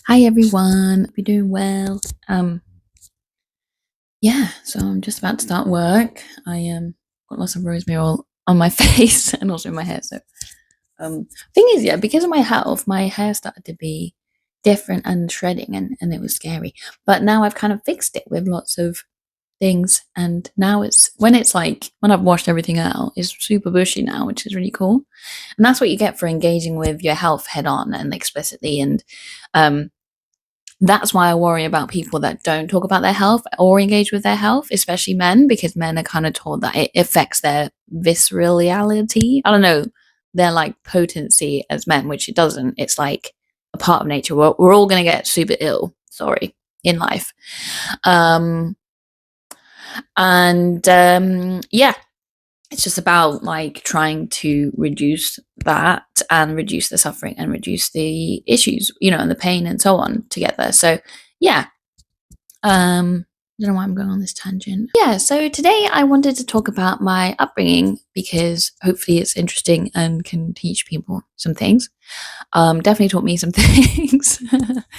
Hi everyone, hope you're doing well. Yeah, so I'm just about to start work. I got lots of rosemary all on my face and also in my hair. So thing is, yeah, because of my health, my hair started to be different and shredding, and it was scary. But now I've kind of fixed it with lots of things, and now it's like when I've washed everything out, it's super bushy now, which is really cool. And that's what you get for engaging with your health head on and explicitly. And um that's why I worry about people that don't talk about their health or engage with their health, especially men, because men are kind of told that it affects their viscerality. I don't know, their like potency as men, which it doesn't. It's like a part of nature. We're all going to get super ill, sorry, in life. Um, and yeah, it's just about like trying to reduce that and reduce the suffering and reduce the issues, and the pain and so on to get there. So yeah, I don't know why I'm going on this tangent. Yeah, so today I wanted to talk about my upbringing because hopefully it's interesting and can teach people some things. Definitely taught me some things.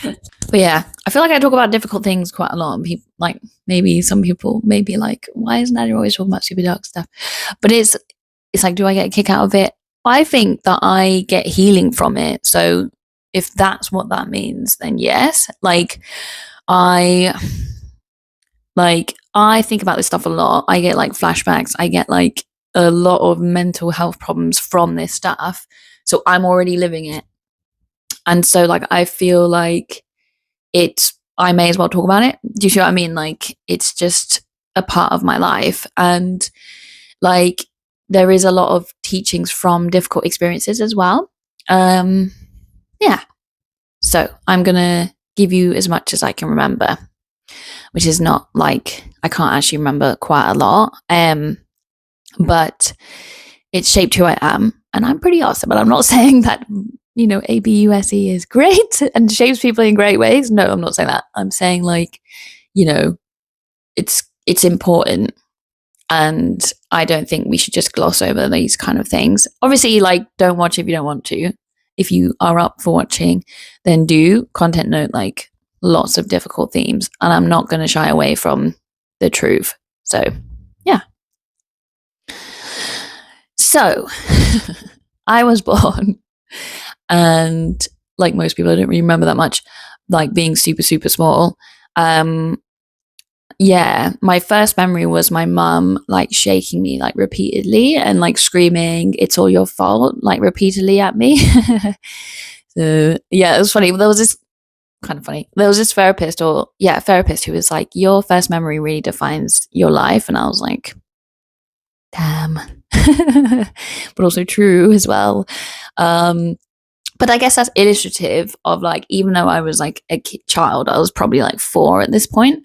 But yeah, I feel like I talk about difficult things quite a lot, and people like maybe some people may be like, "Why isn't Nadia always talking about super dark stuff?" But it's like, do I get a kick out of it? I think that I get healing from it. So if that's what that means, then yes. I I think about this stuff a lot. I get like flashbacks. I get like a lot of mental health problems from this stuff. So I'm already living it. And so like I feel like I may as well talk about it. Do you see what I mean? Like it's just a part of my life. And like there is a lot of teachings from difficult experiences as well. Yeah. So I'm gonna give you as much as I can remember, which is not like I can't actually remember quite a lot. But it's shaped who I am, and I'm pretty awesome. But I'm not saying that ABUSE is great and shapes people in great ways. No, I'm not saying that. I'm saying like, it's important, and I don't think we should just gloss over these kind of things. Obviously, like don't watch if you don't want to. If you are up for watching, then do. Content note like lots of difficult themes, and I'm not going to shy away from the truth. So, yeah. So, I was born, and like most people, I don't really remember that much, like being super, super small. Yeah, my first memory was my mum like shaking me like repeatedly and like screaming, "It's all your fault," like repeatedly at me. So, yeah, it was funny. There was this kind of funny. There was this therapist who was like, "Your first memory really defines your life," and I was like, "Damn," but also true as well. But I guess that's illustrative of like, even though I was like a child, I was probably like 4 at this point.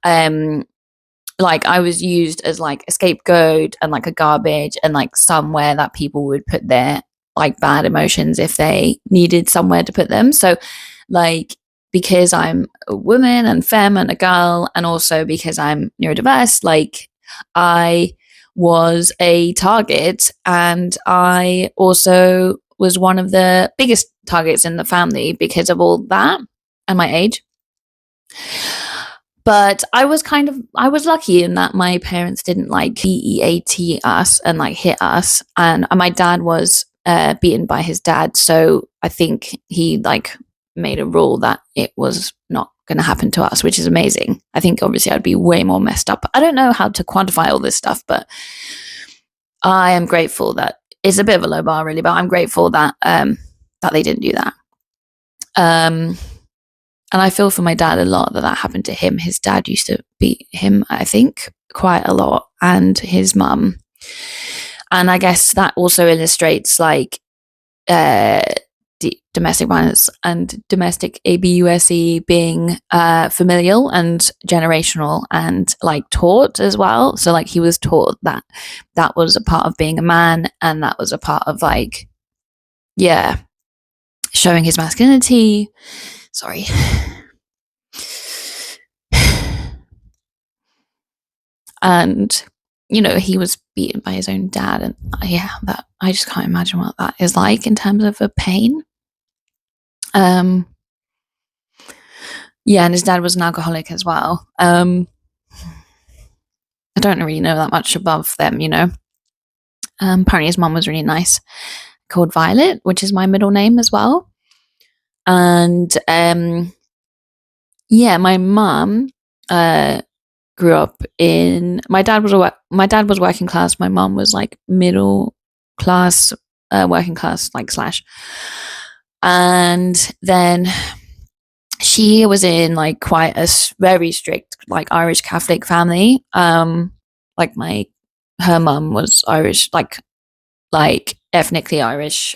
Like I was used as like a scapegoat and like a garbage and like somewhere that people would put their like bad emotions if they needed somewhere to put them. So like because I'm a woman and femme and a girl, and also because I'm neurodiverse, like I was a target, and I also was one of the biggest targets in the family because of all that and my age. But I was lucky in that my parents didn't like BEAT us and like hit us, and my dad was beaten by his dad, so I think he like made a rule that it was not going to happen to us, which is amazing. I think obviously I'd be way more messed up. I don't know how to quantify all this stuff, but I am grateful that it's a bit of a low bar, really, but I'm grateful that that they didn't do that. And I feel for my dad a lot that happened to him. His dad used to beat him, I think, quite a lot, and his mum. And I guess that also illustrates like domestic violence and domestic abuse being familial and generational and like taught as well. So like he was taught that that was a part of being a man, and that was a part of like, yeah, showing his masculinity. Sorry. And he was beaten by his own dad, and yeah, that I just can't imagine what that is like in terms of a pain. Yeah, and his dad was an alcoholic as well. I don't really know that much above them, you know. Apparently his mum was really nice, called Violet, which is my middle name as well. And yeah, my mum grew up in. My dad was working class. My mum was like middle class, working class, like slash. And then she was in like quite a very strict like Irish Catholic family. Like her mum was Irish, like ethnically Irish,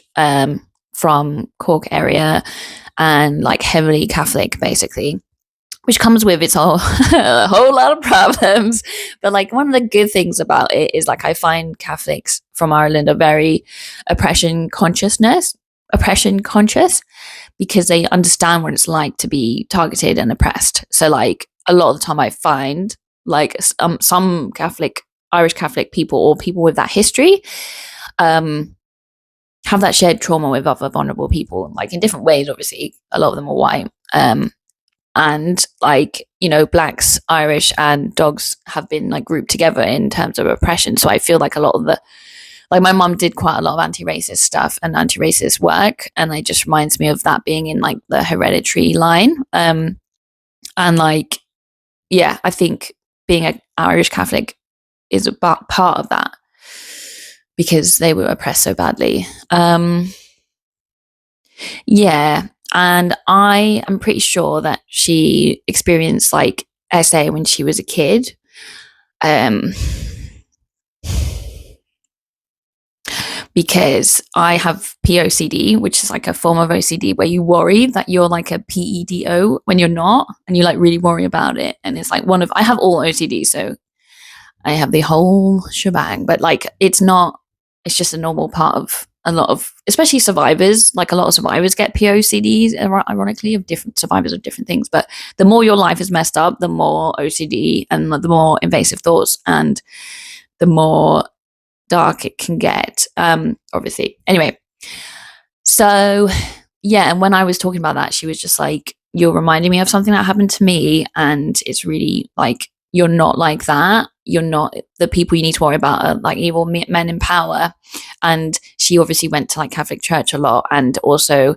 from Cork area, and like heavily Catholic, basically, which comes with its whole a whole lot of problems. But like one of the good things about it is like I find Catholics from Ireland are very oppression conscious, because they understand what it's like to be targeted and oppressed. So like a lot of the time I find like some Irish Catholic people, or people with that history, have that shared trauma with other vulnerable people, like in different ways. Obviously, a lot of them are white, and like, you know, blacks, Irish, and dogs have been like grouped together in terms of oppression. So I feel like a lot of the, like, my mum did quite a lot of anti-racist stuff and anti-racist work, and it just reminds me of that being in like the hereditary line. And like, yeah, I think being an Irish Catholic is a part of that, because they were oppressed so badly. Yeah, and I am pretty sure that she experienced like SA when she was a kid. Um, because I have POCD, which is like a form of OCD where you worry that you're like a PEDO when you're not, and you like really worry about it. And it's like I have all OCD, so I have the whole shebang. But like, it's not. It's just a normal part of a lot of, especially survivors. Like a lot of survivors get POCDs, ironically, of different survivors of different things. But the more your life is messed up, the more OCD and the more invasive thoughts, and the more dark it can get. Obviously. Anyway, so yeah, and when I was talking about that, she was just like, "You're reminding me of something that happened to me, and it's really like, you're not like that. You're not, the people you need to worry about are like evil men in power." And she obviously went to like Catholic church a lot, and also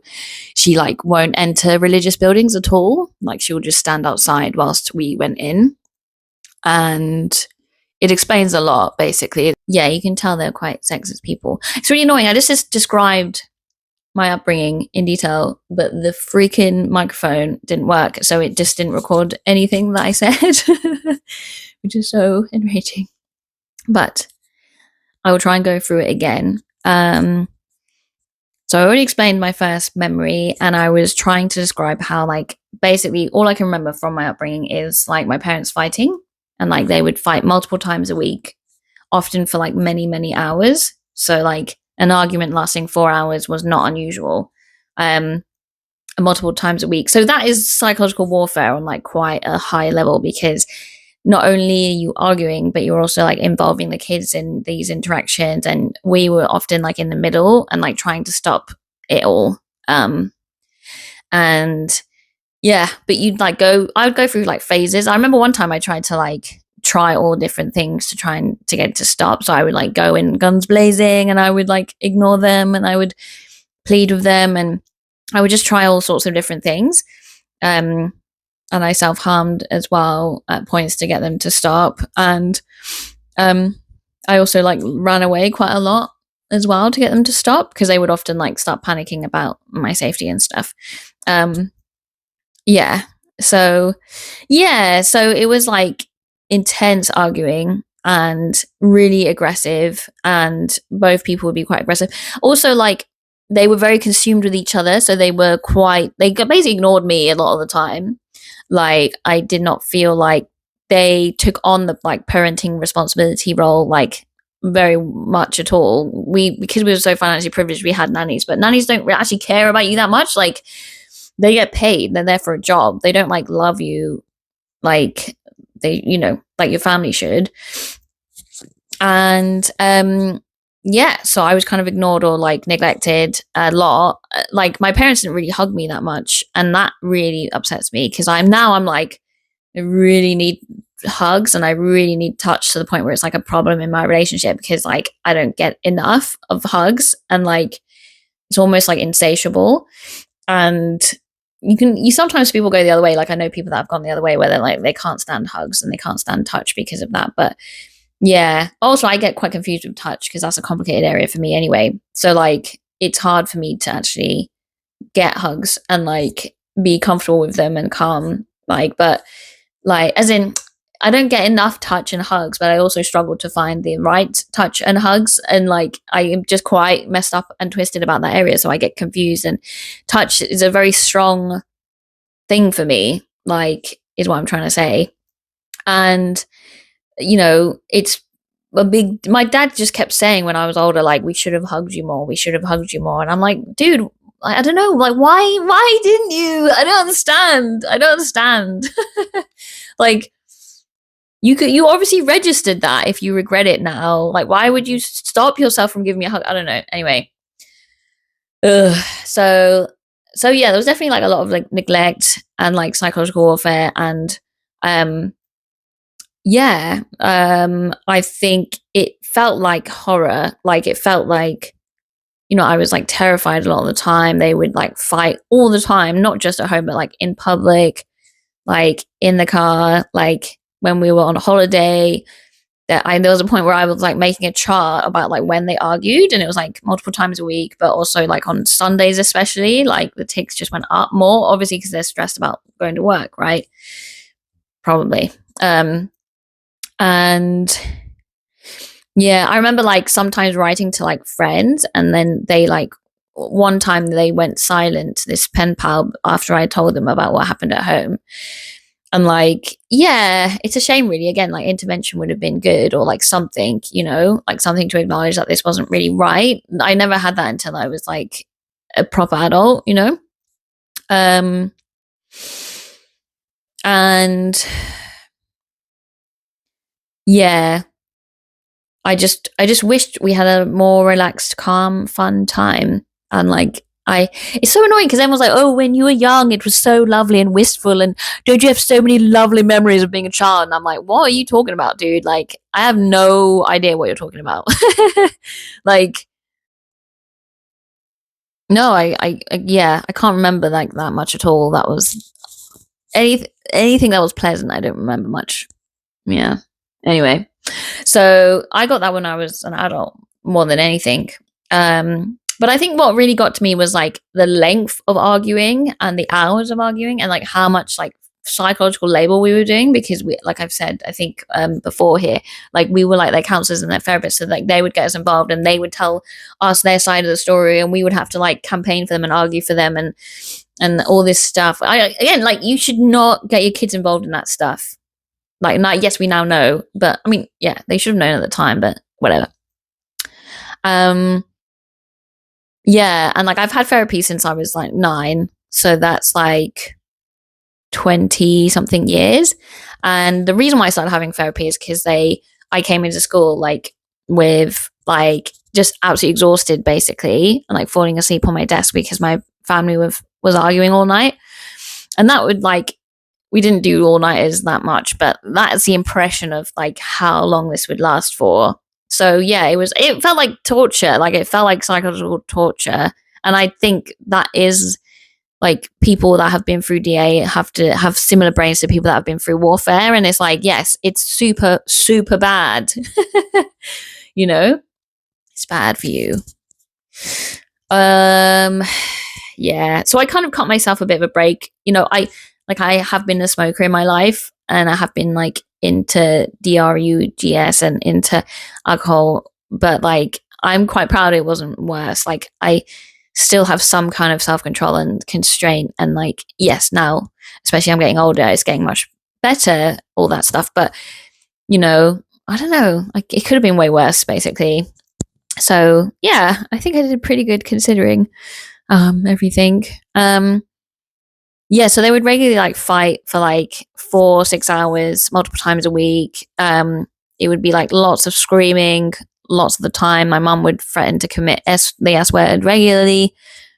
she like won't enter religious buildings at all. Like she'll just stand outside whilst we went in, and it explains a lot, basically. Yeah, you can tell they're quite sexist people. It's really annoying. I just described my upbringing in detail, but the freaking microphone didn't work, so it just didn't record anything that I said, which is so enraging. But I will try and go through it again. So I already explained my first memory, and I was trying to describe how, like, basically all I can remember from my upbringing is like my parents fighting, and like they would fight multiple times a week, often for like many, many hours. So like an argument lasting 4 hours was not unusual. Multiple times a week. So that is psychological warfare on like quite a high level, because not only are you arguing, but you're also like involving the kids in these interactions. And we were often like in the middle and like trying to stop it all. And yeah, but I would go through like phases. I remember one time I tried to like try all different things to try and to get it to stop. So I would like go in guns blazing, and I would like ignore them, and I would plead with them, and I would just try all sorts of different things. And I self-harmed as well at points to get them to stop. And I also like ran away quite a lot as well to get them to stop, because they would often like start panicking about my safety and stuff. Yeah. So it was like intense arguing and really aggressive, and both people would be quite aggressive. Also, like, they were very consumed with each other, so they basically ignored me a lot of the time. Like, I did not feel like they took on the like parenting responsibility role like very much at all. Because we were so financially privileged, we had nannies, but nannies don't actually care about you that much. Like, they get paid, they're there for a job, they don't like love you like they, like your family should. And yeah, so I was kind of ignored or like neglected a lot. Like my parents didn't really hug me that much, and that really upsets me because I'm like I really need hugs and I really need touch to the point where it's like a problem in my relationship because like I don't get enough of hugs and like it's almost like insatiable. And you sometimes people go the other way. Like I know people that have gone the other way where they're like they can't stand hugs and they can't stand touch because of that. But yeah. Also, I get quite confused with touch because that's a complicated area for me anyway. So like it's hard for me to actually get hugs and like be comfortable with them and calm. Like, but like as in I don't get enough touch and hugs, but I also struggle to find the right touch and hugs. And like I am just quite messed up and twisted about that area. So I get confused and touch is a very strong thing for me, like, is what I'm trying to say. And it's a big my dad just kept saying when I was older, like, we should have hugged you more, we should have hugged you more. And I'm like, dude, I don't know, like, why didn't you? I don't understand. Like, you obviously registered that if you regret it now. Like, why would you stop yourself from giving me a hug? I don't know. Anyway, ugh. So yeah, there was definitely like a lot of like neglect and like psychological warfare and um yeah, I think it felt like horror. Like it felt like, I was like terrified a lot of the time. They would like fight all the time, not just at home, but like in public, like in the car, like when we were on a holiday. There was a point where I was like making a chart about like when they argued, and it was like multiple times a week, but also like on Sundays, especially, like the ticks just went up more, obviously, because they're stressed about going to work, right? Probably. And yeah, I remember like sometimes writing to like friends, and then they like one time they went silent, this pen pal, after I told them about what happened at home. And like, yeah, it's a shame, really. Again, like intervention would have been good, or like something, like something to acknowledge that this wasn't really right. I never had that until I was like a proper adult. Um, and yeah, I just wished we had a more relaxed, calm, fun time. And like it's so annoying because everyone's like, oh, when you were young, it was so lovely and wistful, and don't you have so many lovely memories of being a child? And I'm like, what are you talking about, dude? Like, I have no idea what you're talking about. Like, no, yeah, I can't remember like that much at all. That was anything that was pleasant. I don't remember much. Yeah. Anyway, so I got that when I was an adult more than anything. But I think what really got to me was like the length of arguing and the hours of arguing and like how much like psychological labor we were doing, because we, like I've said, I think before here, like we were like their counselors and their therapists, so like they would get us involved and they would tell us their side of the story, and we would have to like campaign for them and argue for them and all this stuff. Again, like, you should not get your kids involved in that stuff. Like, not, yes, we now know, but I mean, yeah, they should have known at the time, but whatever. Um, yeah, and like I've had therapy since I was like 9, so that's like 20 something years. And the reason why I started having therapy is because I came into school like with like just absolutely exhausted basically, and like falling asleep on my desk because my family was arguing all night. And that would like, we didn't do all nighters that much, but that's the impression of like how long this would last for. So yeah, it felt like torture, like it felt like psychological torture. And I think that is like, people that have been through DA have to have similar brains to people that have been through warfare. And it's like, yes, it's super, super bad. you know, it's bad for you. Yeah. So I kind of cut myself a bit of a break. I have been a smoker in my life, and I have been like into drugs and into alcohol, but like I'm quite proud it wasn't worse. Like, I still have some kind of self-control and constraint, and like, yes, now, especially I'm getting older, it's getting much better, all that stuff. But I don't know, like, it could have been way worse basically. So yeah, I think I did pretty good considering everything. Yeah, so they would regularly like fight for like 4 6 hours multiple times a week. It would be like lots of screaming, lots of the time. My mum would threaten to commit the S word regularly,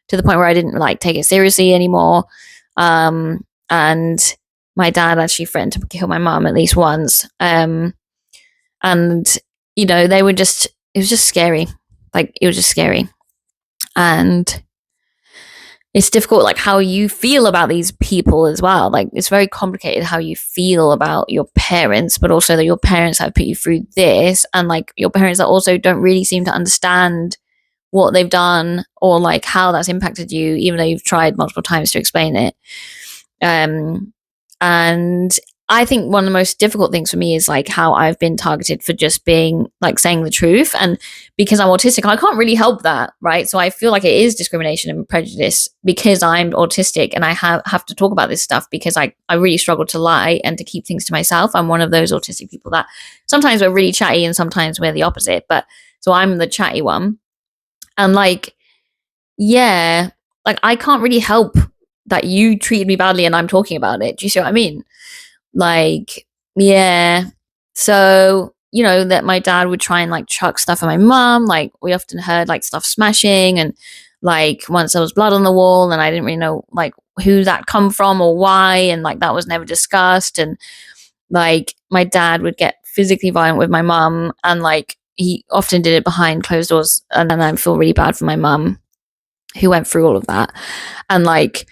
to the point where I didn't like take it seriously anymore. And my dad actually threatened to kill my mum at least once. And they were just, it was just scary. Like, it was just scary. And it's difficult, like, how you feel about these people as well. Like, it's very complicated how you feel about your parents, but also that your parents have put you through this, and like your parents that also don't really seem to understand what they've done, or like how that's impacted you, even though you've tried multiple times to explain it. And I think one of the most difficult things for me is like how I've been targeted for just being like saying the truth. And because I'm autistic, I can't really help that, right? So I feel like it is discrimination and prejudice because I'm autistic, and I have to talk about this stuff because I really struggle to lie and to keep things to myself. I'm one of those autistic people that sometimes we're really chatty and sometimes we're the opposite. But so I'm the chatty one. And like, yeah, like I can't really help that you treated me badly and I'm talking about it. Do you see what I mean? Like, yeah. So, that my dad would try and like chuck stuff at my mum. Like, we often heard like stuff smashing, and like once there was blood on the wall and I didn't really know like who that come from or why, and like that was never discussed. And like my dad would get physically violent with my mum, and like he often did it behind closed doors, and then I feel really bad for my mum who went through all of that. And like,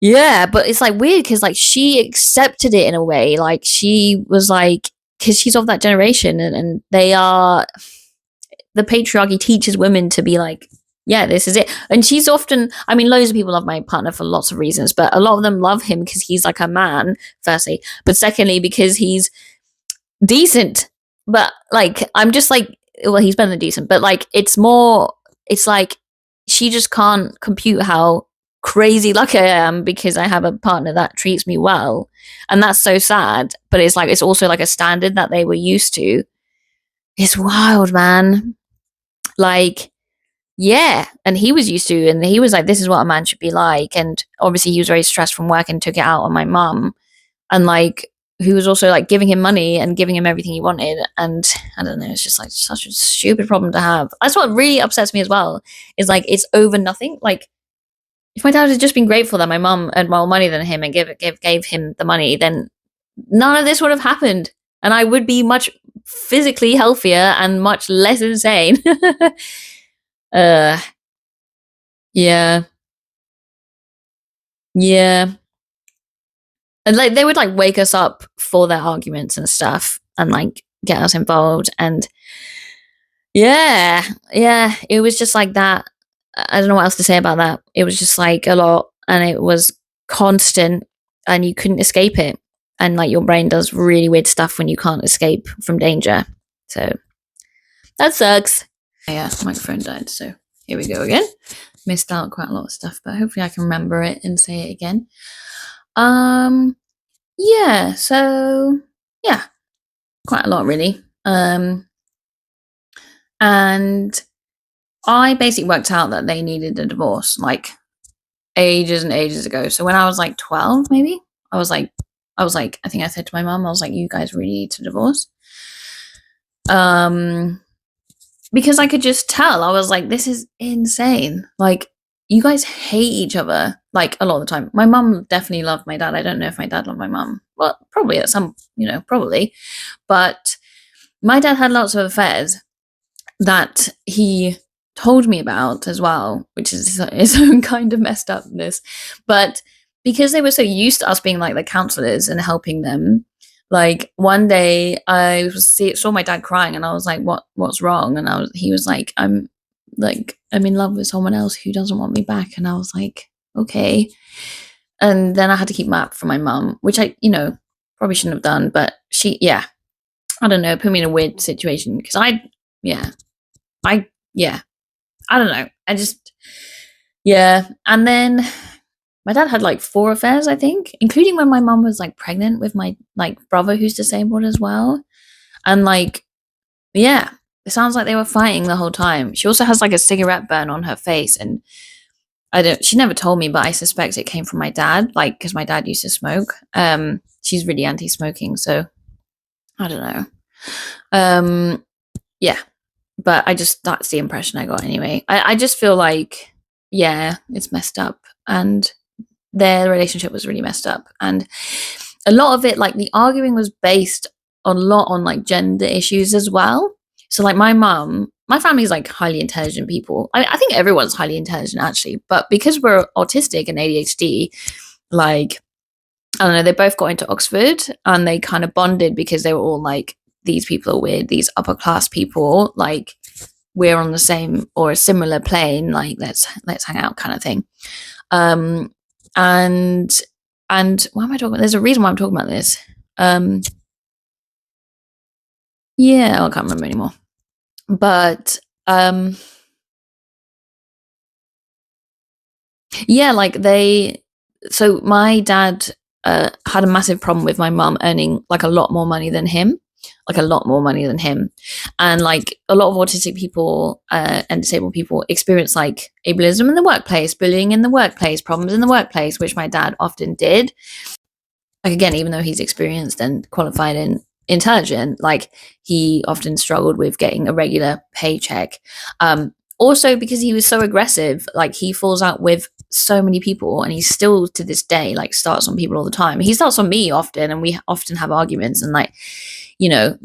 yeah, but it's like weird because like she accepted it in a way. Like she was like, because she's of that generation, and they are, the patriarchy teaches women to be like, yeah, this is it. And she's often, I mean, loads of people love my partner for lots of reasons, but a lot of them love him because he's like a man, firstly, but secondly, because he's decent. But like, I'm just like, well, he's better than decent, but like, it's like, she just can't compute how crazy lucky I am because I have a partner that treats me well. And that's so sad. But it's like, it's also like a standard that they were used to. It's wild, man. Like, yeah. And he was used to, and he was like, this is what a man should be like. And obviously he was very stressed from work and took it out on my mum. And like, who was also like giving him money and giving him everything he wanted. And I don't know, it's just like such a stupid problem to have. That's what really upsets me as well, is like, it's over nothing. Like, if my dad had just been grateful that my mum earned more money than him and gave him the money, then none of this would have happened. And I would be much physically healthier and much less insane. uh, yeah. Yeah. And like, they would like wake us up for their arguments and stuff and like get us involved. And yeah, it was just like that. I don't know what else to say about that. It was just like a lot, and it was constant, and you couldn't escape it. And like, your brain does really weird stuff when you can't escape from danger. So that sucks. Yeah, my phone died, so here we go again. Missed out quite a lot of stuff, but hopefully I can remember it and say it again. Yeah, so yeah, quite a lot really. And I basically worked out that they needed a divorce like ages and ages ago. So when I was like 12, maybe, I was like, I think I said to my mom, I was like, you guys really need to divorce. Because I could just tell. I was like, this is insane. Like, you guys hate each other, like, a lot of the time. My mum definitely loved my dad. I don't know if my dad loved my mum. Well, probably at some, probably. But my dad had lots of affairs that he told me about as well, which is his own kind of messed upness. But because they were so used to us being like the counselors and helping them, like one day I saw my dad crying, and I was like, what's wrong? And he was like, I'm in love with someone else who doesn't want me back. And I was like, okay. And then I had to keep map from my mum, which I probably shouldn't have done, but I don't know, put me in a weird situation because I don't know. I just, and then my dad had like 4 affairs, I think, including when my mum was like pregnant with my like brother who's disabled as well. And like, it sounds like they were fighting the whole time. She also has like a cigarette burn on her face, and she never told me, but I suspect it came from my dad, like, because my dad used to smoke. She's really anti-smoking, so I don't know. Yeah. but that's the impression I got anyway. I just feel like, yeah, it's messed up, and their relationship was really messed up, and a lot of it, like the arguing was based a lot on like gender issues as well. So like my family is like highly intelligent people. I think everyone's highly intelligent actually, but because we're autistic and ADHD, like I don't know, they both got into Oxford and they kind of bonded because they were all like, these people are weird, these upper class people, like we're on the same or a similar plane, like let's hang out kind of thing. Um and why am I talking about, there's a reason why I'm talking about this. Um yeah, I can't remember anymore. But yeah, like so my dad had a massive problem with my mum earning like a lot more money than him, like a lot more money than him. And like a lot of autistic people and disabled people experience like ableism in the workplace, bullying in the workplace, problems in the workplace, which my dad often did. Like again, even though he's experienced and qualified and intelligent, like he often struggled with getting a regular paycheck. Also because he was so aggressive, like he falls out with so many people, and he still to this day like starts on people all the time. He starts on me often, and we often have arguments. And like, you know,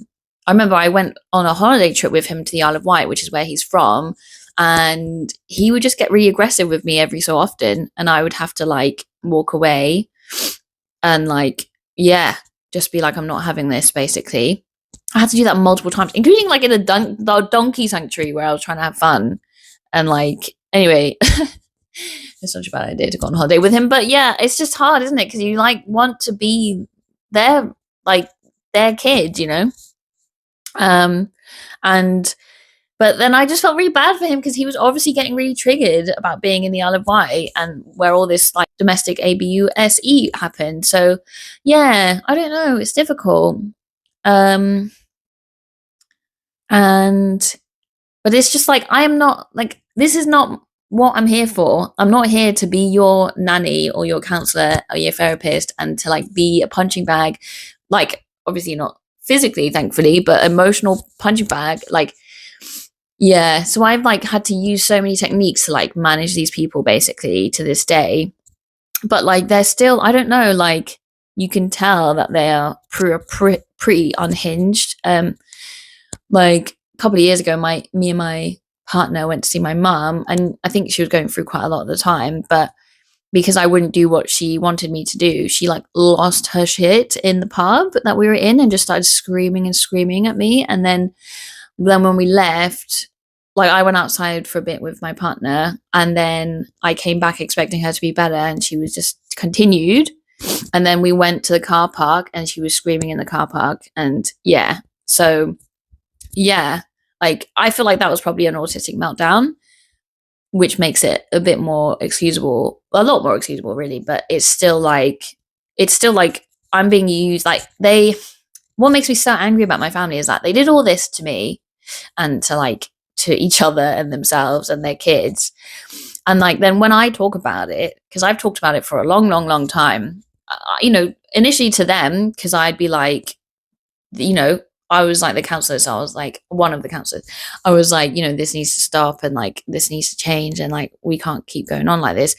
I remember I went on a holiday trip with him to the Isle of Wight, which is where he's from, and he would just get really aggressive with me every so often, and I would have to like walk away and like, yeah, just be like, I'm not having this, basically. I had to do that multiple times, including like in the donkey sanctuary where I was trying to have fun. And like, anyway, it's such a bad idea to go on holiday with him. But yeah, it's just hard, isn't it? Because you like want to be their like their kid, you know? And but then I just felt really bad for him because he was obviously getting really triggered about being in the Isle of Wight and where all this like domestic abuse happened. So yeah, I don't know, it's difficult. Um and but it's just like, I am not like, this is not what I'm here for. I'm not here to be your nanny or your counselor or your therapist and to like be a punching bag, like obviously not physically, thankfully, but emotional punching bag. Like, yeah, so I've like had to use so many techniques to like manage these people basically to this day. But like they're still, I don't know, like you can tell that they are pretty unhinged. Like a couple of years ago, me and my partner went to see my mum, and I think she was going through quite a lot at the time, but because I wouldn't do what she wanted me to do, she like lost her shit in the pub that we were in and just started screaming and screaming at me. And then when we left, like I went outside for a bit with my partner, and then I came back expecting her to be better, and she was just continued. And then we went to the car park, and she was screaming in the car park. And yeah, so yeah, like I feel like that was probably an autistic meltdown, which makes it a bit more excusable, a lot more excusable really. But it's still like I'm being used. Like what makes me so angry about my family is that they did all this to me and to each other and themselves and their kids. And like then when I talk about it, because I've talked about it for a long time, initially to them, because I'd be like, I was like the counselor, so I was like one of the counselors. I was like, this needs to stop, and like this needs to change, and like we can't keep going on like this.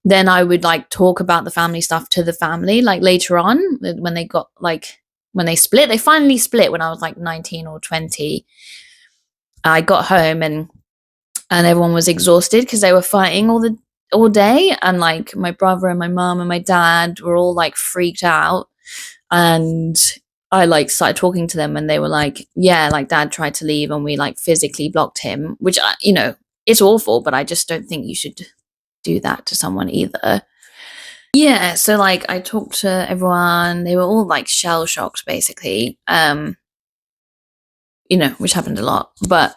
Then I would like talk about the family stuff to the family, like later on when they got like when they finally split when I was like 19 or 20. I got home and everyone was exhausted because they were fighting all day, and like my brother and my mum and my dad were all like freaked out. And I like started talking to them, and they were like, yeah, like dad tried to leave and we like physically blocked him, which it's awful, but I just don't think you should do that to someone either. Yeah, so like I talked to everyone, they were all like shell shocked basically, which happened a lot. But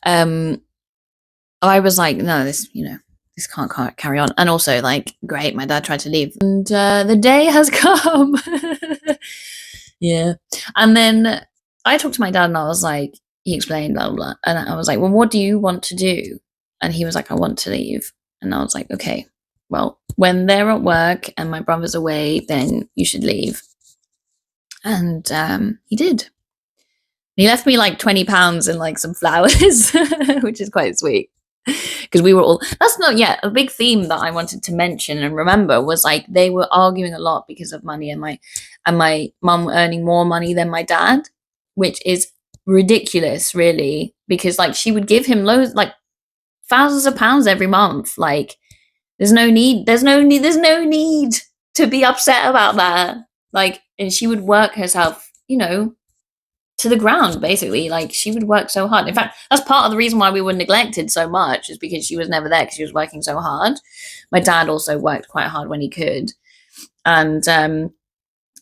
I was like, no, this can't carry on. And also like, great, my dad tried to leave, and the day has come. Yeah. And then I talked to my dad, and I was like, he explained blah blah blah, and I was like, well, what do you want to do? And he was like, I want to leave. And I was like, okay, well, when they're at work and my brother's away, then you should leave. And he did. He left me like £20 and like some flowers, which is quite sweet. Because we were all, that's not yet a big theme that I wanted to mention and remember was like they were arguing a lot because of money, and my mum earning more money than my dad, which is ridiculous, really, because like she would give him loads, like thousands of pounds every month. Like there's no need to be upset about that. Like, and she would work herself, to the ground, basically. Like she would work so hard. In fact, that's part of the reason why we were neglected so much, is because she was never there, because she was working so hard. My dad also worked quite hard when he could. And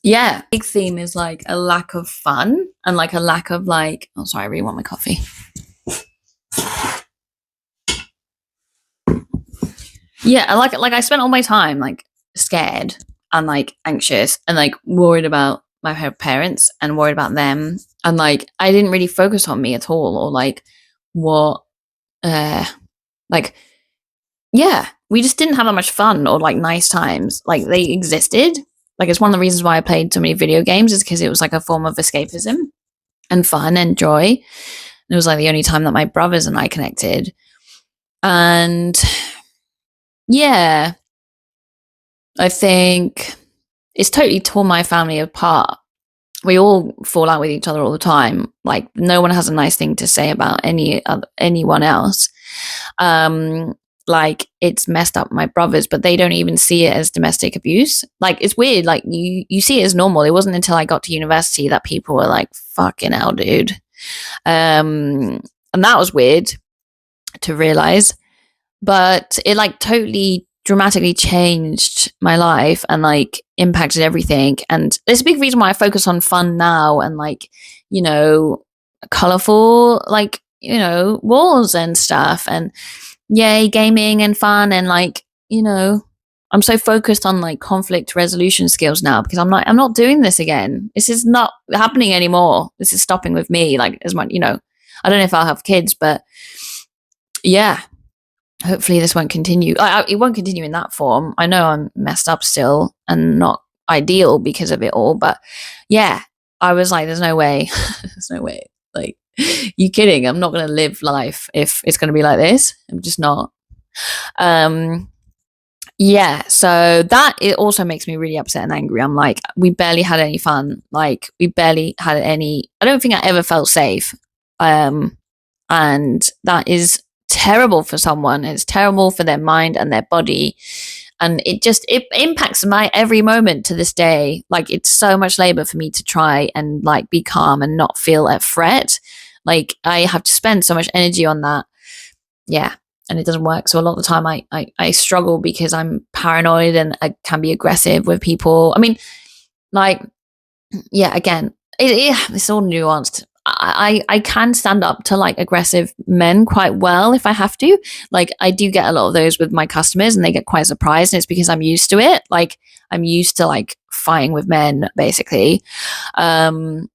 yeah, big theme is like a lack of fun and like a lack of like, oh sorry, I really want my coffee. Yeah, like I spent all my time like scared and like anxious and like worried about my parents and worried about them, and like I didn't really focus on me at all, or like what like yeah, we just didn't have that much fun or like nice times. Like they existed. Like it's one of the reasons why I played so many video games, is because it was like a form of escapism and fun and joy. And it was like the only time that my brothers and I connected. And yeah, I think it's totally torn my family apart. We all fall out with each other all the time. Like no one has a nice thing to say about anyone else. Like it's messed up my brothers, but they don't even see it as domestic abuse. Like it's weird. Like you see it as normal. It wasn't until I got to university that people were like, "Fucking hell, dude," and that was weird to realize. But it like totally dramatically changed my life and like impacted everything. And there's a big reason why I focus on fun now and like, colorful, like, walls and stuff, and yay, gaming and fun. And like, I'm so focused on like conflict resolution skills now, because I'm not doing this again. This is not happening anymore. This is stopping with me. Like as much, I don't know if I'll have kids, but yeah, hopefully this won't continue. It won't continue in that form. I know I'm messed up still and not ideal because of it all, but yeah, I was like, there's no way. There's no way. Like, you kidding? I'm not going to live life if it's going to be like this. I'm just not. Yeah, so that, it also makes me really upset and angry. I'm like, we barely had any fun. Like, we barely had any, I don't think I ever felt safe. And that is terrible for someone. It's terrible for their mind and their body, and it impacts my every moment to this day. Like it's so much labor for me to try and like be calm and not feel a threat. Like I have to spend so much energy on that, yeah, and it doesn't work. So a lot of the time I struggle because I'm paranoid and I can be aggressive with people. I mean, like, yeah, again, it's all nuanced. I can stand up to like aggressive men quite well if I have to. Like I do get a lot of those with my customers, and they get quite surprised, and it's because I'm used to it. Like I'm used to like fighting with men, basically. And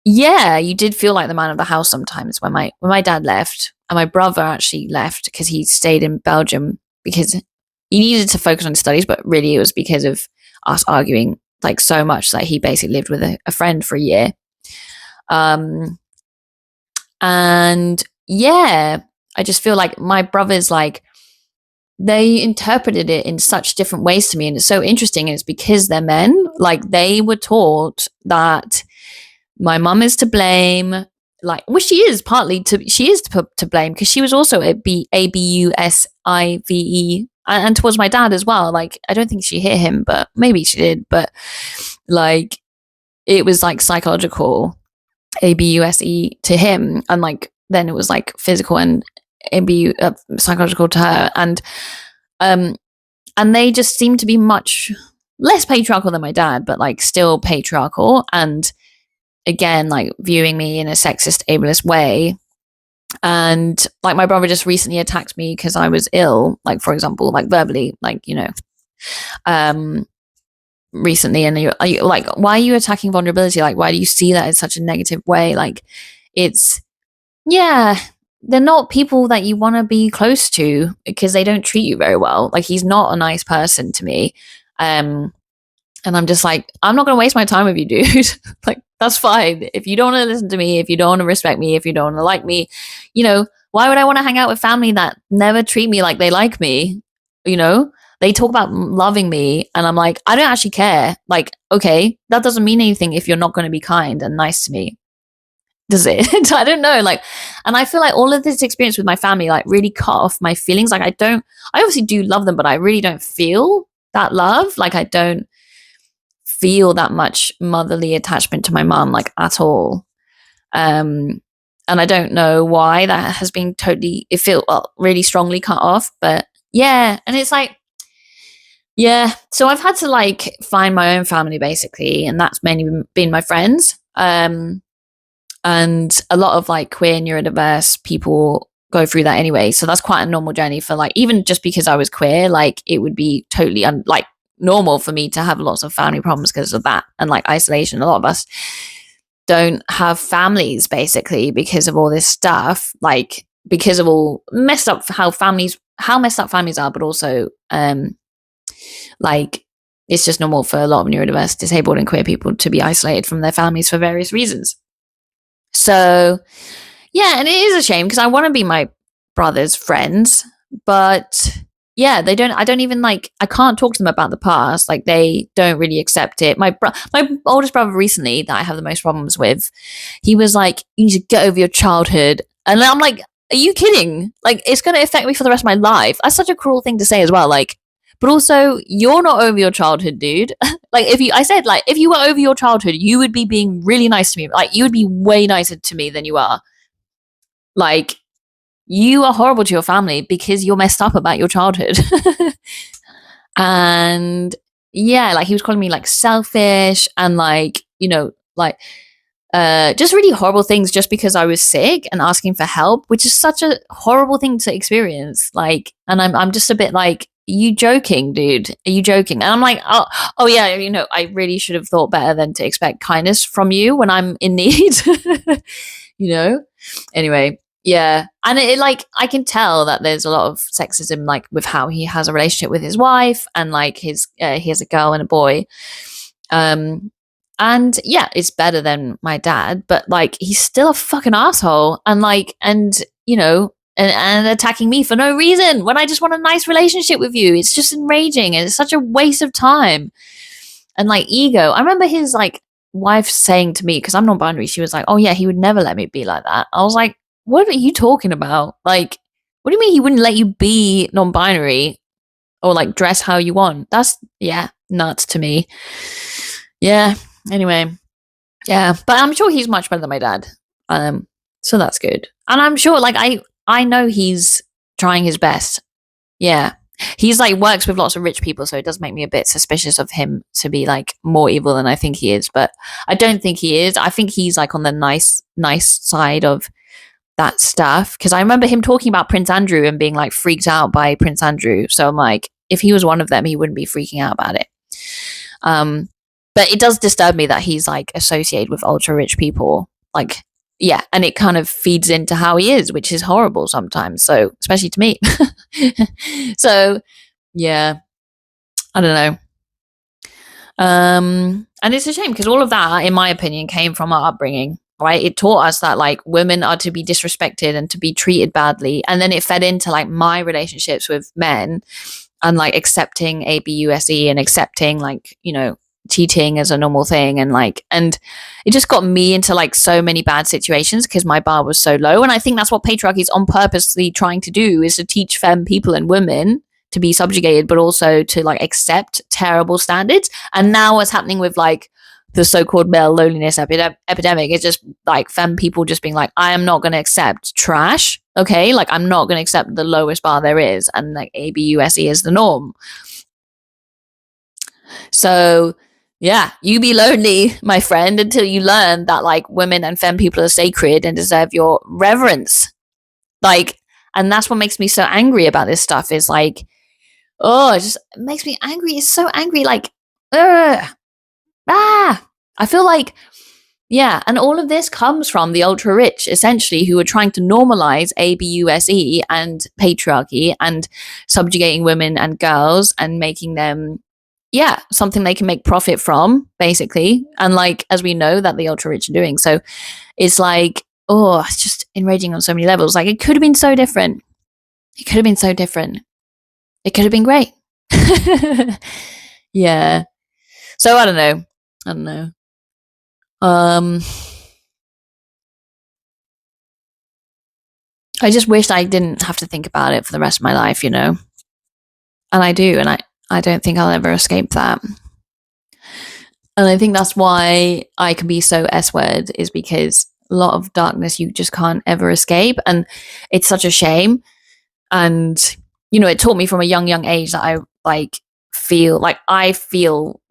yeah, you did feel like the man of the house sometimes when my dad left, and my brother actually left because he stayed in Belgium because he needed to focus on his studies, but really it was because of us arguing like so much that he basically lived with a friend for a year. And yeah, I just feel like my brothers, like they interpreted it in such different ways to me, and it's so interesting. And it's because they're men. Like they were taught that my mum is to blame, like, well, she is to blame, because she was also a abusive, and towards my dad as well. Like I don't think she hit him, but maybe she did. But like it was like psychological abuse to him, and like then it was like physical and psychological to her, and they just seem to be much less patriarchal than my dad, but like still patriarchal, and again like viewing me in a sexist, ableist way. And like my brother just recently attacked me because I was ill, like for example, like verbally, like recently. And are you like, why are you attacking vulnerability? Like why do you see that in such a negative way? Like it's, yeah, they're not people that you want to be close to because they don't treat you very well. Like he's not a nice person to me, and I'm just like, I'm not gonna waste my time with you, dude. Like That's fine. If you don't want to listen to me, if you don't want to respect me, if you don't want to like me, you know, why would I want to hang out with family that never treat me like they like me? You know, they talk about loving me, and I'm like, I don't actually care. Like, okay, that doesn't mean anything if you're not going to be kind and nice to me, does it? I don't know. Like, and I feel like all of this experience with my family, like, really cut off my feelings. Like, I obviously do love them, but I really don't feel that love. Like, I don't feel that much motherly attachment to my mom, like, at all. And I don't know why that has been totally, it felt really strongly cut off, but yeah. And it's like, yeah. So I've had to like find my own family basically. And that's mainly been my friends. And a lot of like queer neurodiverse people go through that anyway. So that's quite a normal journey for like, even just because I was queer, like it would be totally like normal for me to have lots of family problems because of that and like isolation. A lot of us don't have families basically because of all this stuff, like because of all messed up how messed up families are, but also like it's just normal for a lot of neurodiverse, disabled and queer people to be isolated from their families for various reasons. So yeah, and it is a shame because I want to be my brother's friends, but yeah, I don't even like, I can't talk to them about the past. Like they don't really accept it. My oldest brother recently that I have the most problems with, he was like, you need to get over your childhood. And I'm like, are you kidding? Like it's going to affect me for the rest of my life. That's such a cruel thing to say as well. Like, but also you're not over your childhood, dude. Like if you were over your childhood, you would be being really nice to me. Like you would be way nicer to me than you are. Like, you are horrible to your family because you're messed up about your childhood. And yeah, like he was calling me like selfish and like, you know, like just really horrible things just because I was sick and asking for help, which is such a horrible thing to experience. Like, and I'm just a bit like, are you joking, dude? Are you joking? And I'm like, oh yeah, you know, I really should have thought better than to expect kindness from you when I'm in need. You know? Anyway, yeah. And it like, I can tell that there's a lot of sexism, like with how he has a relationship with his wife and like he has a girl and a boy. And yeah, it's better than my dad, but like, he's still a fucking asshole and like, and you know, and attacking me for no reason when I just want a nice relationship with you. It's just enraging and it's such a waste of time. And like ego. I remember his like wife saying to me, because I'm non-binary, she was like, oh yeah, he would never let me be like that. I was like, what are you talking about? Like, what do you mean he wouldn't let you be non-binary or like dress how you want? That's, yeah, nuts to me. Yeah. Anyway. Yeah. But I'm sure he's much better than my dad. So that's good. And I'm sure like I know he's trying his best. Yeah. He's like works with lots of rich people, so it does make me a bit suspicious of him to be like more evil than I think he is. But I don't think he is. I think he's like on the nice side of that stuff. Because I remember him talking about Prince Andrew and being like freaked out by Prince Andrew. So I'm like, if he was one of them, he wouldn't be freaking out about it. But it does disturb me that he's like associated with ultra rich people. Like, yeah, and it kind of feeds into how he is, which is horrible sometimes. So, especially to me. So, yeah, I don't know. And it's a shame because all of that, in my opinion, came from our upbringing, right? It taught us that like women are to be disrespected and to be treated badly. And then it fed into like my relationships with men and like accepting ABUSE and accepting like, you know, cheating as a normal thing and it just got me into like so many bad situations because my bar was so low. And I think that's what patriarchy is on purposely trying to do, is to teach femme people and women to be subjugated but also to like accept terrible standards. And now what's happening with like the so-called male loneliness epidemic is just like femme people just being like, I am not going to accept trash, okay? Like I'm not going to accept the lowest bar there is, and like ABUSE is the norm. So yeah, you be lonely, my friend, until you learn that like women and femme people are sacred and deserve your reverence. Like, and that's what makes me so angry about this stuff is like, oh, it makes me angry. It's so angry. Like, I feel like, yeah. And all of this comes from the ultra rich, essentially, who are trying to normalize ABUSE and patriarchy and subjugating women and girls and making them yeah, something they can make profit from, basically. And like, as we know, that the ultra rich are doing. So it's like, oh, it's just enraging on so many levels. Like, it could have been so different. It could have been so different. It could have been great. Yeah. So I don't know. I don't know. I just wished I didn't have to think about it for the rest of my life, you know? And I do, and I don't think I'll ever escape that. And I think that's why I can be so S word, is because a lot of darkness you just can't ever escape. And it's such a shame. And, you know, it taught me from a young age that I feel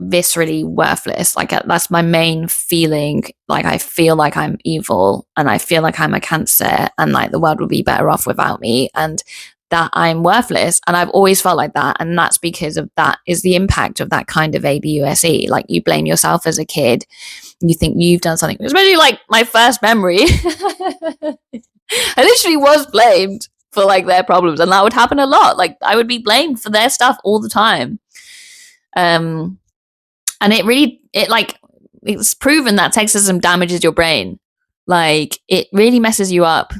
viscerally worthless. Like, that's my main feeling. Like, I feel like I'm evil, and I feel like I'm a cancer, and like the world would be better off without me, and that I'm worthless. And I've always felt like that. And that's because of that is the impact of that kind of ABUSE. Like, you blame yourself as a kid. You think you've done something, especially like my first memory. I literally was blamed for like their problems, and that would happen a lot. Like, I would be blamed for their stuff all the time. And it's proven that sexism damages your brain. Like, it really messes you up,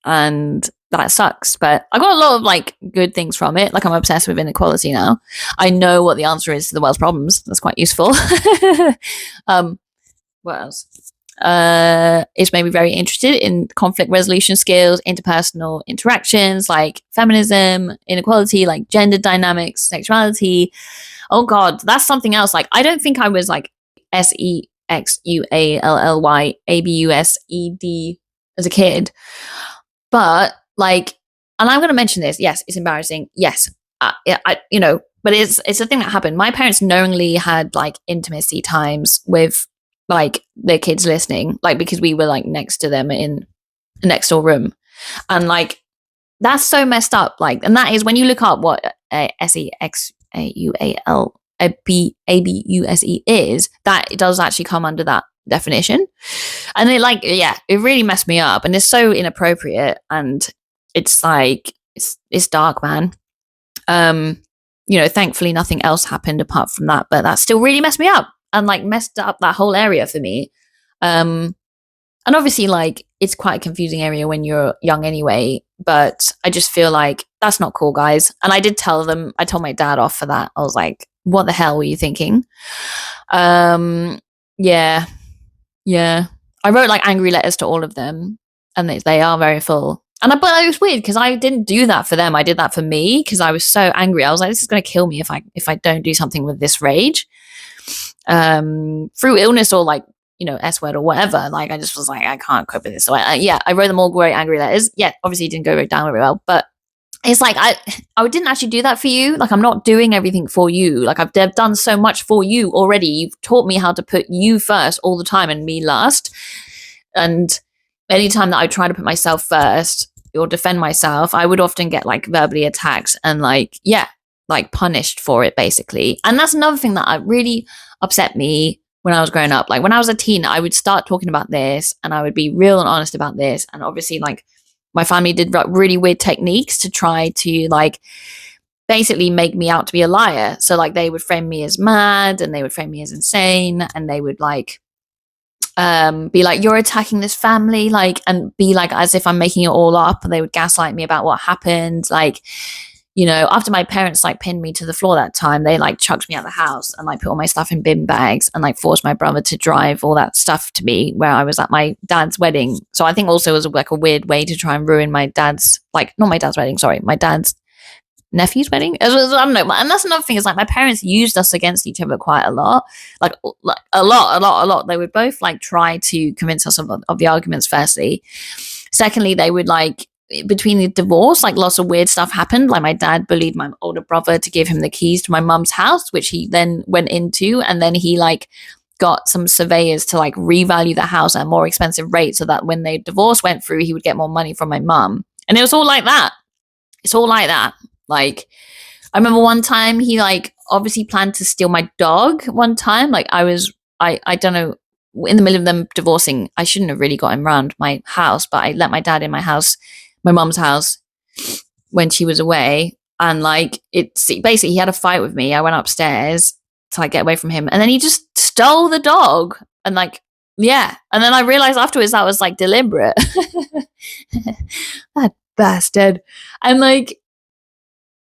and that sucks. But I got a lot of like good things from it. Like, I'm obsessed with inequality now. I know what the answer is to the world's problems. That's quite useful. What else? It's made me very interested in conflict resolution skills, interpersonal interactions, like feminism, inequality, like gender dynamics, sexuality. Oh God, that's something else. Like, I don't think I was like SEXUALLYABUSED as a kid, but like, and I'm going to mention this. Yes, it's embarrassing. Yes, you know, but it's a thing that happened. My parents knowingly had like intimacy times with like their kids listening, like, because we were like next to them in the next door room, and like, that's so messed up. Like, and that is when you look up what SEXUALABUSE is, that it does actually come under that definition. And it, like, yeah, it really messed me up, and it's so inappropriate, and it's like, it's dark, man. You know, thankfully nothing else happened apart from that, but that still really messed me up, and like messed up that whole area for me. And obviously, like, it's quite a confusing area when you're young anyway, but I just feel like that's not cool, guys. And I did tell them, I told my dad off for that. I was like, what the hell were you thinking? Yeah. I wrote like angry letters to all of them, and they are very full. But it was weird because I didn't do that for them. I did that for me because I was so angry. I was like, this is going to kill me if I don't do something with this rage. Through illness or like, you know, S word or whatever. Like, I just was like, I can't cope with this. So I wrote them all great angry letters. Yeah, obviously it didn't go down very well, but it's like, I didn't actually do that for you. Like, I'm not doing everything for you. Like, I've done so much for you already. You've taught me how to put you first all the time and me last. And anytime that I try to put myself first or defend myself, I would often get like verbally attacked and like, yeah, like punished for it, basically. And that's another thing that really upset me when I was growing up. Like, when I was a teen, I would start talking about this, and I would be real and honest about this. And obviously, like, my family did really weird techniques to try to like basically make me out to be a liar. So like, they would frame me as mad, and they would frame me as insane, and they would like be like, you're attacking this family, like, and be like as if I'm making it all up. And they would gaslight me about what happened. Like, you know, after my parents like pinned me to the floor that time, they like chucked me out of the house and like put all my stuff in bin bags and like forced my brother to drive all that stuff to me where I was at my dad's wedding. So I think also it was like a weird way to try and ruin my dad's, like, not my dad's wedding, sorry, my dad's nephew's wedding. I don't know. And that's another thing, is like, my parents used us against each other quite a lot. Like a lot. They would both like try to convince us of the arguments, firstly. Secondly, they would like, between the divorce, like, lots of weird stuff happened. Like, my dad bullied my older brother to give him the keys to my mum's house, which he then went into, and then he like got some surveyors to like revalue the house at a more expensive rate, so that when the divorce went through, he would get more money from my mum. And it was all like that. It's all like that. Like, I remember one time he like obviously planned to steal my dog one time. Like, I don't know, in the middle of them divorcing, I shouldn't have really got him around my house, but I let my dad in my house, my mum's house, when she was away. And like, it's basically, he had a fight with me. I went upstairs to like get away from him, and then he just stole the dog. And like, yeah. And then I realized afterwards that was like deliberate. That bastard. And like,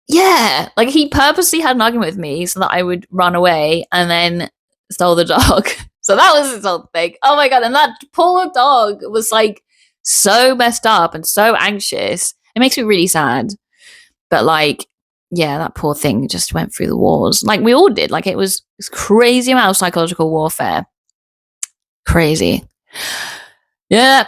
yeah, like he purposely had an argument with me so that I would run away, and then stole the dog. So that was his whole thing. Oh my God. And that poor dog was like so messed up and so anxious. It makes me really sad. But like, yeah, that poor thing just went through the walls. Like we all did. Like it was crazy amount of psychological warfare. Crazy. Yeah.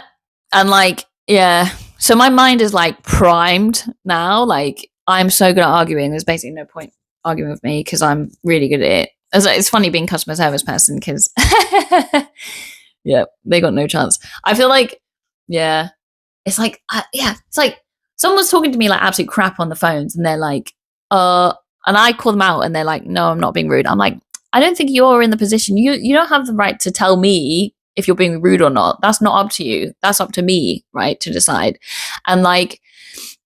And like, yeah. So my mind is like primed now. Like I'm so good at arguing. There's basically no point arguing with me because I'm really good at it. It's funny being customer service person because yeah, they got no chance. I feel like, yeah, it's like, yeah, it's like someone's talking to me like absolute crap on the phones, and they're like, and I call them out, and they're like, no, I'm not being rude. I'm like, I don't think you're in the position. You don't have the right to tell me if you're being rude or not. That's not up to you. That's up to me, right, to decide. And like,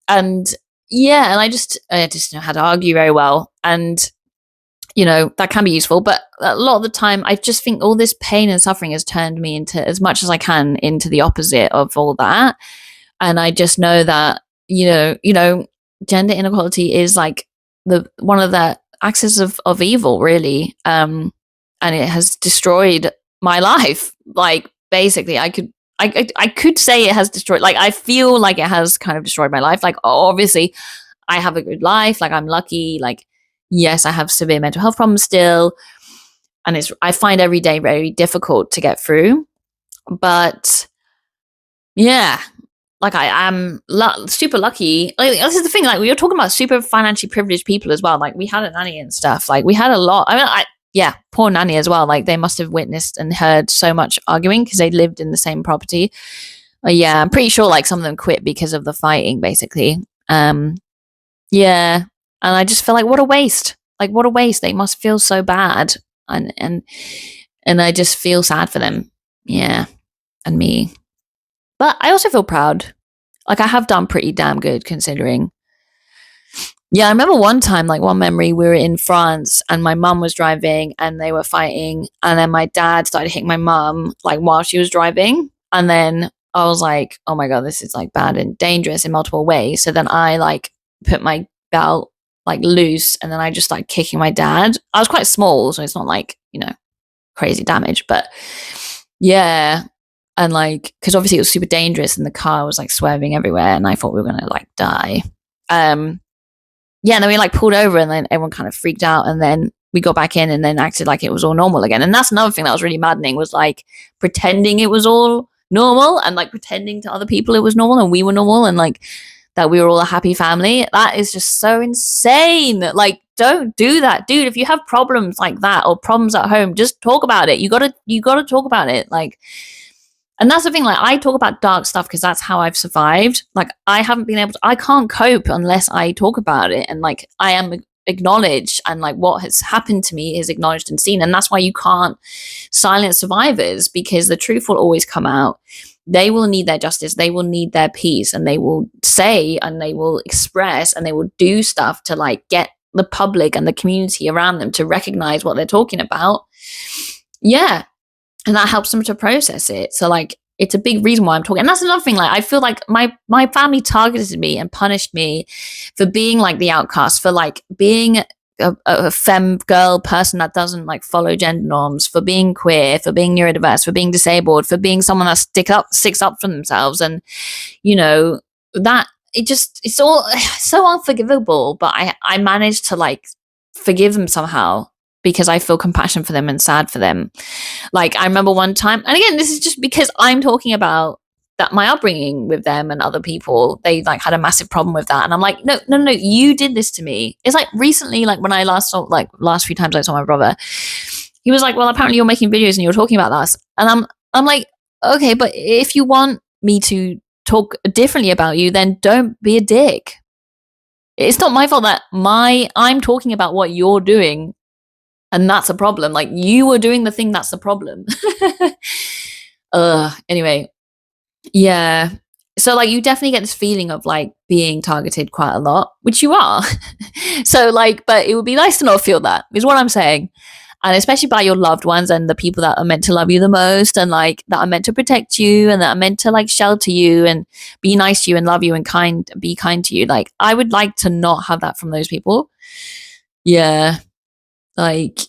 and yeah, and I just know how to argue very well, and you know, that can be useful. But a lot of the time, I just think all this pain and suffering has turned me into, as much as I can, into the opposite of all that. And I just know that, you know, gender inequality is like the one of the axes of evil, really. And it has destroyed my life. Like basically, I could say it has destroyed, like I feel like it has kind of destroyed my life. Like obviously I have a good life, like I'm lucky, like yes, I have severe mental health problems still, and I find every day very difficult to get through. But yeah, like I am super lucky. Like this is the thing. Like we were talking about super financially privileged people as well. Like we had a nanny and stuff. Like we had a lot. I mean, yeah, poor nanny as well. Like they must have witnessed and heard so much arguing because they lived in the same property. Yeah, I'm pretty sure like some of them quit because of the fighting, basically. Yeah, and I just feel like what a waste. Like what a waste. They must feel so bad, and I just feel sad for them. Yeah, and me. But I also feel proud. Like I have done pretty damn good considering. Yeah, I remember one time, like one memory, we were in France and my mum was driving and they were fighting, and then my dad started hitting my mum like while she was driving, and then I was like, oh my God, this is like bad and dangerous in multiple ways. So then I like put my belt like loose, and then I just started kicking my dad. I was quite small, so it's not like, you know, crazy damage, but yeah. And like, because obviously it was super dangerous and the car was like swerving everywhere, and I thought we were gonna like die. Yeah, and then we like pulled over, and then everyone kind of freaked out, and then we got back in and then acted like it was all normal again. And that's another thing that was really maddening, was like pretending it was all normal, and like pretending to other people it was normal and we were normal, and like that we were all a happy family. That is just so insane. Like, don't do that, dude. If you have problems like that or problems at home, just talk about it. You gotta talk about it. Like, and that's the thing, like I talk about dark stuff because that's how I've survived. Like I can't cope unless I talk about it, and like I am acknowledged, and like what has happened to me is acknowledged and seen. And that's why you can't silence survivors, because the truth will always come out. They will need their justice, they will need their peace, and they will say and they will express and they will do stuff to like get the public and the community around them to recognize what they're talking about. Yeah. And that helps them to process it. So like it's a big reason why I'm talking. And that's another thing, like I feel like my family targeted me and punished me for being like the outcast, for like being a femme girl person that doesn't like follow gender norms, for being queer, for being neurodiverse, for being disabled, for being someone that sticks up for themselves. And you know, that it's all so unforgivable, but I managed to like forgive them somehow, because I feel compassion for them and sad for them. Like I remember one time, and again, this is just because I'm talking about that my upbringing with them and other people, they like had a massive problem with that. And I'm like, no, you did this to me. It's like recently, like when I last few times I saw my brother, he was like, well, apparently you're making videos and you're talking about this. And I'm like, okay, but if you want me to talk differently about you, then don't be a dick. It's not my fault that I'm talking about what you're doing, and that's a problem. Like you were doing the thing, that's the problem. Anyway, yeah. so like you definitely get this feeling of like being targeted quite a lot, which you are. So like, but it would be nice to not feel that, is what I'm saying. And especially by your loved ones and the people that are meant to love you the most, and like that are meant to protect you and that are meant to like shelter you and be nice to you and love you and be kind to you. Like I would like to not have that from those people. Yeah. Like,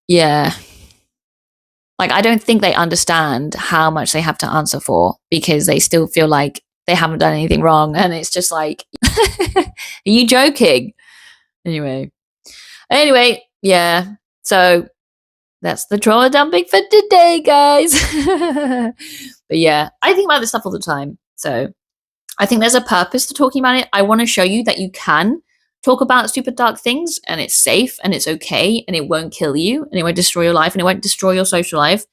yeah. Like I don't think they understand how much they have to answer for, because they still feel like they haven't done anything wrong, and it's just like are you joking? Anyway, yeah, so that's the trauma dumping for today, guys. But yeah, I think about this stuff all the time, so I think there's a purpose to talking about it. I want to show you that you can talk about super dark things, and it's safe and it's okay, and it won't kill you, and it won't destroy your life, and it won't destroy your social life.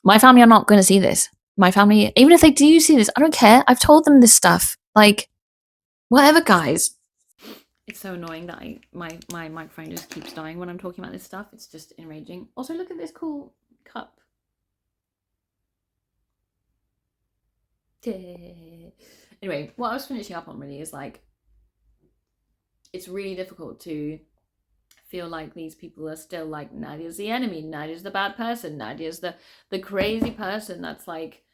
My family are not going to see this. My family, even if they do see this, I don't care. I've told them this stuff. Like, whatever, guys. It's so annoying that my microphone just keeps dying when I'm talking about this stuff. It's just enraging. Also, look at this cool cup. Anyway, what I was finishing up on really is like, it's really difficult to feel like these people are still like, Nadia's the enemy, Nadia's the bad person, Nadia's the crazy person that's like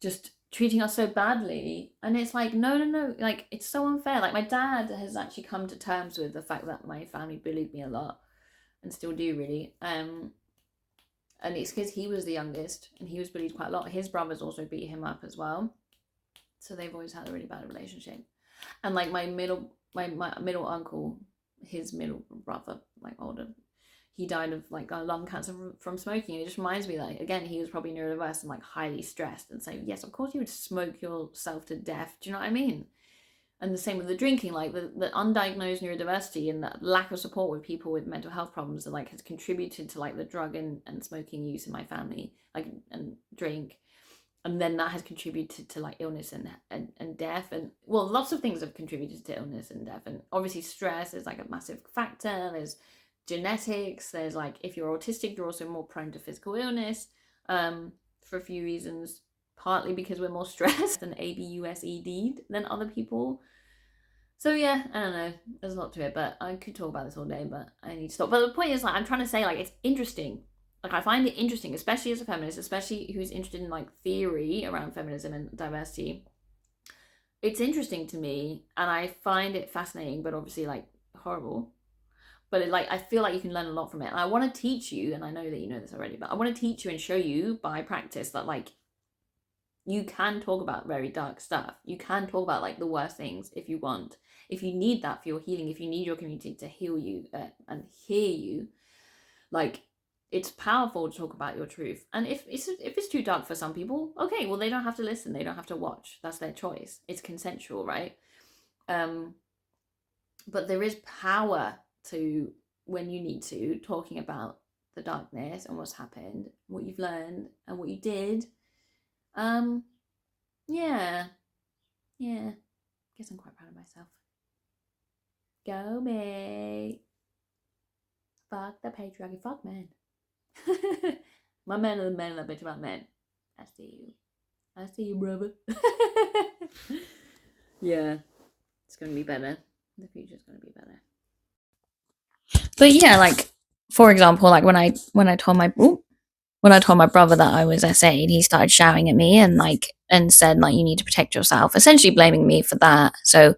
just treating us so badly. And it's like, no, like it's so unfair. Like my dad has actually come to terms with the fact that my family bullied me a lot, and still do really. And it's because he was the youngest and he was bullied quite a lot. His brothers also beat him up as well, so they've always had a really bad relationship. And like my middle uncle, his middle brother, like older, he died of like lung cancer from smoking. And it just reminds me that, again, he was probably neurodiverse and like highly stressed, and so yes, of course you would smoke yourself to death. Do you know what I mean? And the same with the drinking, like the undiagnosed neurodiversity and the lack of support with people with mental health problems that like has contributed to like the drug and smoking use in my family, like, and drink. And then that has contributed to like illness and death, and well, lots of things have contributed to illness and death. And obviously stress is like a massive factor. There's genetics, there's like, if you're autistic, you're also more prone to physical illness, for a few reasons, partly because we're more stressed and ABUSED than other people. So yeah, I don't know, there's a lot to it, but I could talk about this all day, but I need to stop. But the point is, like, I'm trying to say, like, it's interesting. Like, I find it interesting, especially as a feminist, especially who's interested in like theory around feminism and diversity. It's interesting to me, and I find it fascinating, but obviously like horrible. But like, I feel like you can learn a lot from it, and I want to teach you, and I know that you know this already, but I want to teach you and show you by practice that like you can talk about very dark stuff. You can talk about like the worst things if you want, if you need that for your healing, if you need your community to heal you and hear you. Like, it's powerful to talk about your truth. And if it's too dark for some people, okay, well, they don't have to listen, they don't have to watch, that's their choice, it's consensual, right? But there is power to, when you need to, talking about the darkness and what's happened, what you've learned and what you did. Yeah, guess I'm quite proud of myself. Go me. Fuck the patriarchy, fuck men. My men are the men that bitch about men. I see you, brother. Yeah, it's gonna be better. The future's gonna be better. But yeah, like, for example, like when I told my brother that I was SA'd, he started shouting at me and said like, you need to protect yourself, essentially blaming me for that. So